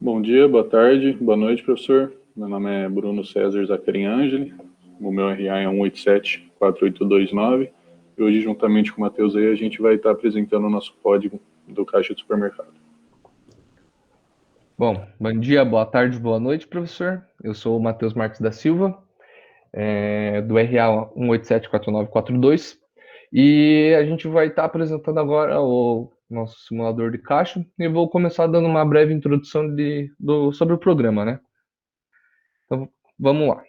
Bom dia, boa tarde, boa noite, professor. Meu nome é Bruno César Zacarin Angeli, o meu RA é 1874829 e hoje, juntamente com o Matheus aí, a gente vai estar apresentando o nosso código do caixa de supermercado. Bom, bom dia, boa tarde, boa noite, professor. Eu sou o Matheus Marques da Silva, do RA 1874942, e a gente vai estar apresentando agora o nosso simulador de caixa e vou começar dando uma breve introdução sobre o programa, né? Então, vamos lá.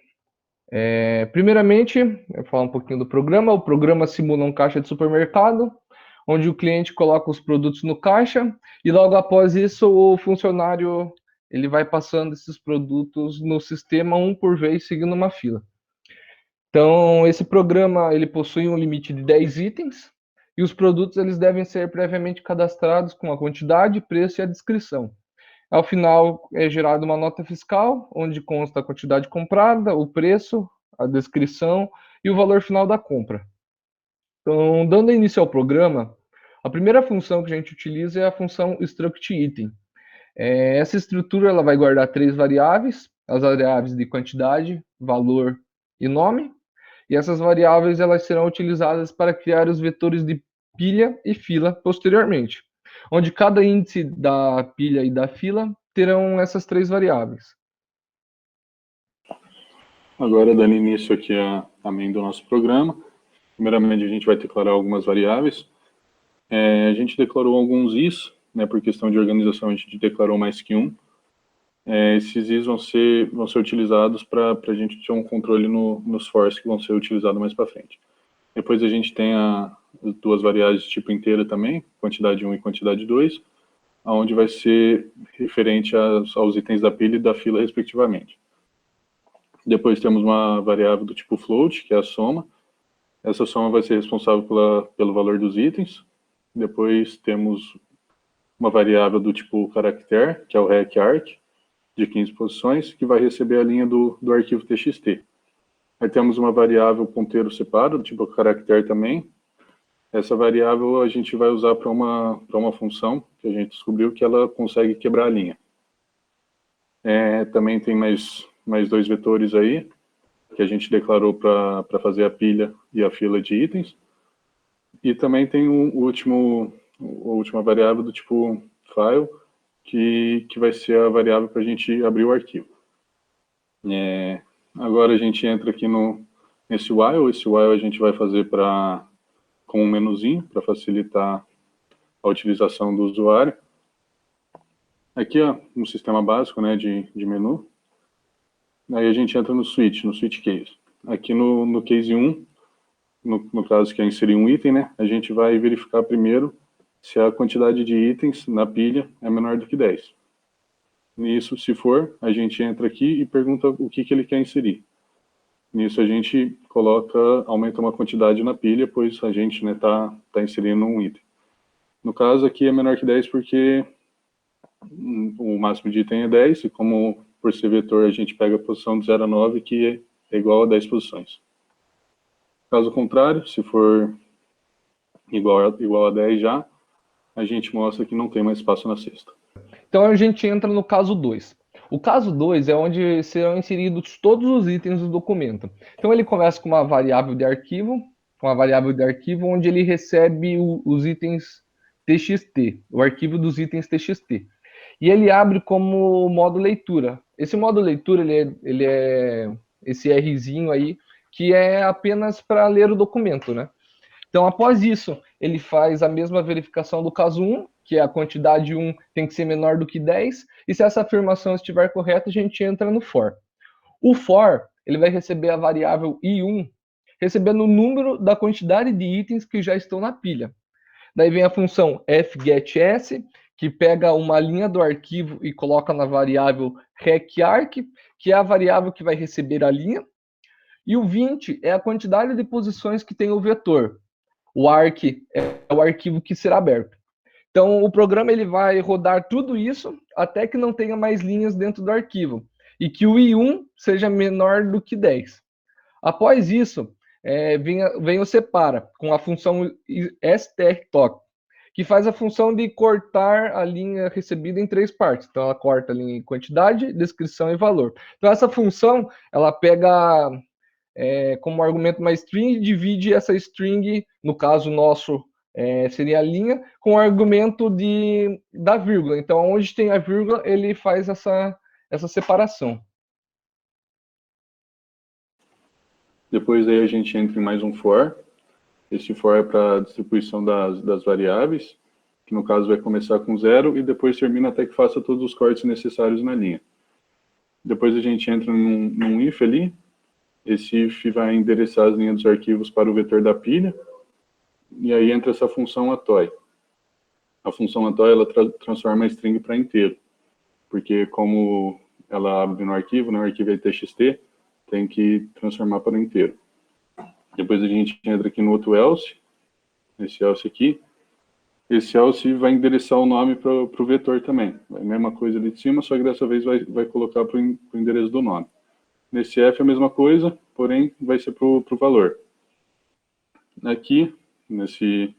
Primeiramente, eu vou falar um pouquinho do programa. O programa simula um caixa de supermercado, onde o cliente coloca os produtos no caixa e logo após isso o funcionário ele vai passando esses produtos no sistema um por vez, seguindo uma fila. Então, esse programa ele possui um limite de 10 itens e os produtos eles devem ser previamente cadastrados com a quantidade, preço e a descrição. Ao final é gerada uma nota fiscal, onde consta a quantidade comprada, o preço, a descrição e o valor final da compra. Então, dando início ao programa, a primeira função que a gente utiliza é a função struct item. Essa estrutura ela vai guardar três variáveis, as variáveis de quantidade, valor e nome, e essas variáveis elas serão utilizadas para criar os vetores de pilha e fila posteriormente, onde cada índice da pilha e da fila terão essas três variáveis. Agora, dando início aqui a main do nosso programa, primeiramente a gente vai declarar algumas variáveis. A gente declarou alguns is, né, por questão de organização a gente declarou mais que um. Esses is vão ser utilizados para a gente ter um controle nos fors que vão ser utilizados mais para frente. Depois a gente tem as duas variáveis de tipo inteira também, quantidade 1 e quantidade 2, onde vai ser referente aos itens da pilha e da fila, respectivamente. Depois temos uma variável do tipo float, que é a soma. Essa soma vai ser responsável pelo valor dos itens. Depois temos uma variável do tipo caractere, que é o recArc, de 15 posições, que vai receber a linha do arquivo txt. Aí temos uma variável ponteiro separado, tipo caractere também. Essa variável a gente vai usar para uma função que a gente descobriu que ela consegue quebrar a linha. Também tem mais dois vetores aí, que a gente declarou para fazer a pilha e a fila de itens. E também tem a última variável do tipo file, que vai ser a variável para a gente abrir o arquivo. Agora a gente entra aqui nesse while. Esse while a gente vai fazer com um menuzinho, para facilitar a utilização do usuário. Aqui, ó, um sistema básico, né, de menu. Aí a gente entra no switch case. Aqui no case 1, no caso que é inserir um item, né, a gente vai verificar primeiro se a quantidade de itens na pilha é menor do que 10. Nisso, se for, a gente entra aqui e pergunta o que ele quer inserir. Nisso a gente aumenta uma quantidade na pilha, pois a gente tá inserindo um item. No caso aqui é menor que 10 porque o máximo de item é 10, e como por ser vetor a gente pega a posição de 0 a 9, que é igual a 10 posições. Caso contrário, se for igual a 10 já, a gente mostra que não tem mais espaço na cesta. Então a gente entra no caso 2. O caso 2 é onde serão inseridos todos os itens do documento. Então ele começa com uma variável de arquivo, onde ele recebe os itens txt, o arquivo dos itens txt. E ele abre como modo leitura. Esse modo leitura, ele é esse Rzinho aí, que é apenas para ler o documento, né? Então, após isso, ele faz a mesma verificação do caso 1, que é a quantidade 1 tem que ser menor do que 10, e se essa afirmação estiver correta, a gente entra no for. O for, ele vai receber a variável i1, recebendo o número da quantidade de itens que já estão na pilha. Daí vem a função fgetS, que pega uma linha do arquivo e coloca na variável recArc, que é a variável que vai receber a linha, e o 20 é a quantidade de posições que tem o vetor. O arc é o arquivo que será aberto. Então, o programa ele vai rodar tudo isso até que não tenha mais linhas dentro do arquivo e que o i1 seja menor do que 10. Após isso, vem o separa com a função strtalk, que faz a função de cortar a linha recebida em 3 partes. Então, ela corta a linha em quantidade, descrição e valor. Então, essa função, ela pega como argumento uma string e divide essa string, no caso nosso, seria a linha, com o argumento da vírgula. Então, onde tem a vírgula, ele faz essa separação. Depois aí a gente entra em mais um for. Esse for é para a distribuição das variáveis, que no caso vai começar com 0 e depois termina até que faça todos os cortes necessários na linha. Depois a gente entra num if ali. Esse if vai endereçar as linhas dos arquivos para o vetor da pilha. E aí entra essa função atoy. A função atoy, ela transforma a string para inteiro. Porque como ela abre no arquivo, né, o arquivo é txt, tem que transformar para inteiro. Depois a gente entra aqui no outro else, esse else aqui. Esse else vai endereçar o nome para o vetor também. É a mesma coisa ali de cima, só que dessa vez vai colocar para o endereço do nome. Nesse f é a mesma coisa, porém vai ser para o valor. Aqui, nesse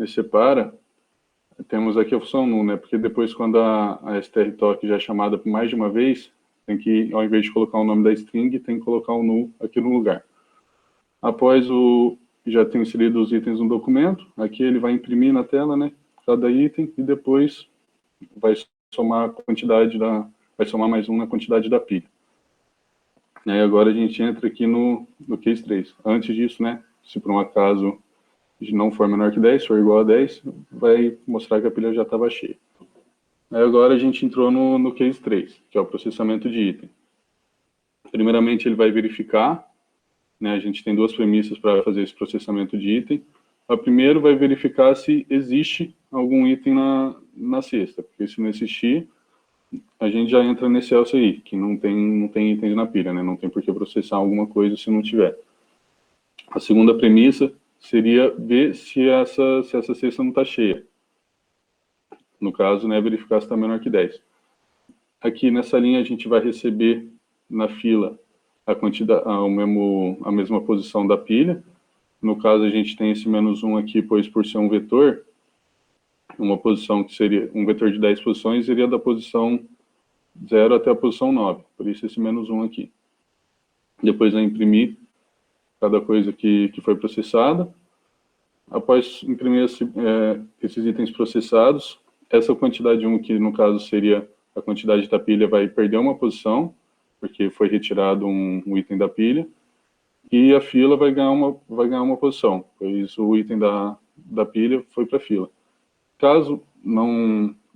separa, temos aqui a função null, né? Porque depois, quando a strtalk já é chamada por mais de uma vez, tem que, ao invés de colocar o nome da string, tem que colocar o null aqui no lugar. Após já ter inserido os itens no documento, aqui ele vai imprimir na tela, né? Cada item, e depois vai somar a quantidade vai somar mais um na quantidade da pilha. E aí agora a gente entra aqui no case 3. Antes disso, né? Se por um acaso não for menor que 10, for igual a 10, vai mostrar que a pilha já estava cheia. Aí agora a gente entrou no case 3, que é o processamento de item. Primeiramente ele vai verificar, né, a gente tem duas premissas para fazer esse processamento de item. A primeira vai verificar se existe algum item na cesta, porque se não existir, a gente já entra nesse else aí, que não tem itens na pilha, né, não tem por que processar alguma coisa se não tiver. A segunda premissa seria ver se essa cesta não está cheia. No caso, né, verificar se está menor que 10. Aqui nessa linha a gente vai receber na fila a mesma posição da pilha. No caso a gente tem esse -1 aqui, pois por ser um vetor, uma posição que seria um vetor de 10 posições, iria da posição 0 até a posição 9. Por isso esse -1 aqui. Depois vai imprimir cada coisa que foi processada. Após imprimir esses itens processados, essa quantidade 1, que no caso seria a quantidade da pilha, vai perder uma posição, porque foi retirado um item da pilha, e a fila vai ganhar uma posição, pois o item da pilha foi para a fila. Caso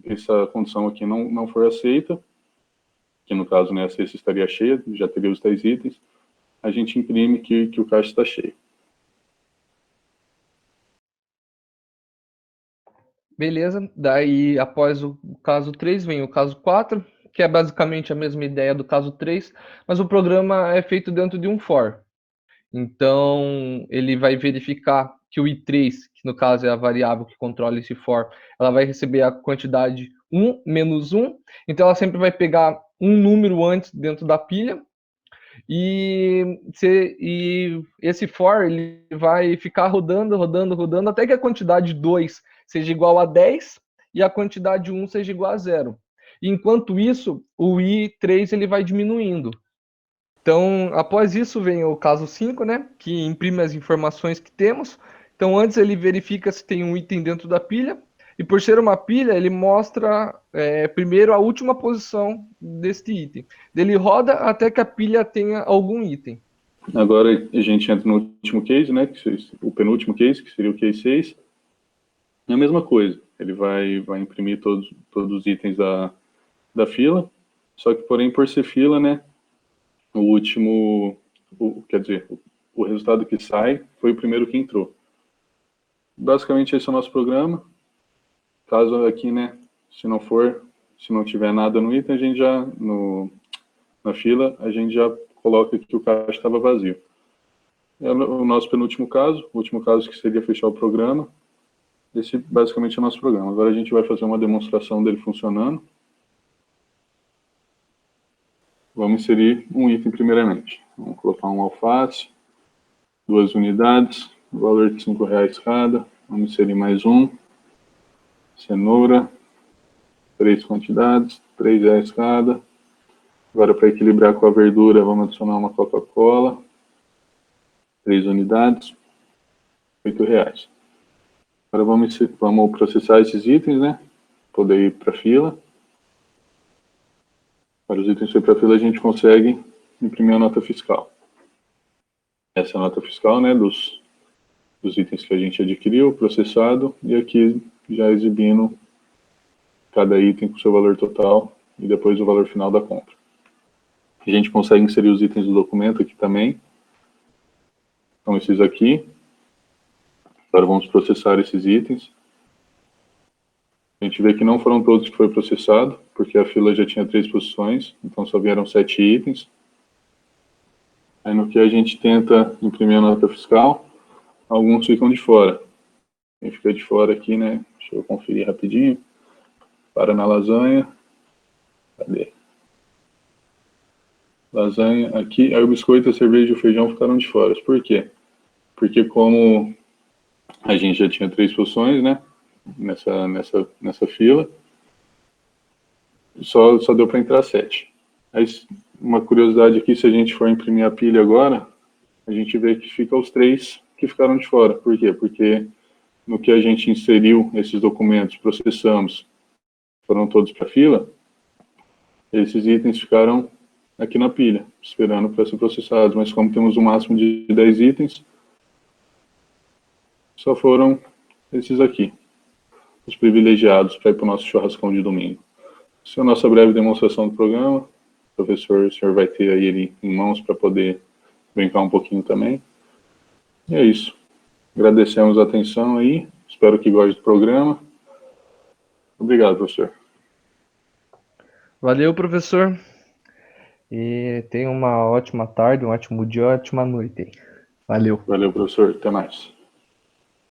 essa condição aqui não for aceita, que no caso, né, a cesta estaria cheia, já teria os 10 itens, a gente imprime que o caixa está cheio. Beleza, daí após o caso 3 vem o caso 4, que é basicamente a mesma ideia do caso 3, mas o programa é feito dentro de um for. Então, ele vai verificar que o i3, que no caso é a variável que controla esse for, ela vai receber a quantidade 1 menos 1, então ela sempre vai pegar um número antes dentro da pilha, e esse for ele vai ficar rodando até que a quantidade 2 seja igual a 10 e a quantidade 1 seja igual a 0. Enquanto isso, o i3 ele vai diminuindo. Então, após isso vem o caso 5, né, que imprime as informações que temos. Então, antes ele verifica se tem um item dentro da pilha, e por ser uma pilha, ele mostra primeiro a última posição deste item. Ele roda até que a pilha tenha algum item. Agora a gente entra no último case, né, o penúltimo case, que seria o case 6. É a mesma coisa, ele vai imprimir todos os itens da fila, só que, porém, por ser fila, né, quer dizer, o resultado que sai foi o primeiro que entrou. Basicamente, esse é o nosso programa. Caso aqui, né, se não tiver nada no item, a gente já, na fila, a gente já coloca que o caixa estava vazio. É o nosso penúltimo caso, o último caso que seria fechar o programa. Esse basicamente é o nosso programa. Agora a gente vai fazer uma demonstração dele funcionando. Vamos inserir um item primeiramente. Vamos colocar um alface, 2 unidades, valor de R$5 cada. Vamos inserir mais um. cenoura, 3 quantidades, R$ 3 cada. Agora, para equilibrar com a verdura, vamos adicionar uma Coca-Cola, 3 unidades, R$ 8. Agora vamos processar esses itens, né? Poder ir para a fila. Para os itens ir para a fila, a gente consegue imprimir a nota fiscal. Essa é a nota fiscal, né, dos itens que a gente adquiriu, processado, e aqui já exibindo cada item com seu valor total e depois o valor final da compra. A gente consegue inserir os itens do documento aqui também. Então, esses aqui. Agora vamos processar esses itens. A gente vê que não foram todos que foi processado, porque a fila já tinha 3 posições, então só vieram 7 itens. Aí no que a gente tenta imprimir a nota fiscal, alguns ficam de fora. Quem fica de fora aqui, né? Deixa eu conferir rapidinho. Para na lasanha. Cadê? Lasanha aqui. Aí o biscoito, a cerveja e o feijão ficaram de fora. Por quê? Porque como a gente já tinha 3 posições, né? Nessa fila, só deu para entrar 7. Aí, uma curiosidade aqui, se a gente for imprimir a pilha agora, a gente vê que fica os 3 que ficaram de fora. Por quê? Porque no que a gente inseriu esses documentos, processamos, foram todos para a fila, esses itens ficaram aqui na pilha, esperando para ser processados. Mas como temos um máximo de 10 itens, só foram esses aqui, os privilegiados, para ir para o nosso churrascão de domingo. Essa é a nossa breve demonstração do programa. Professor, o senhor vai ter aí ele em mãos para poder brincar um pouquinho também. E é isso. Agradecemos a atenção aí. Espero que goste do programa. Obrigado, professor. Valeu, professor. E tenha uma ótima tarde, um ótimo dia, uma ótima noite. Valeu. Valeu, professor. Até mais.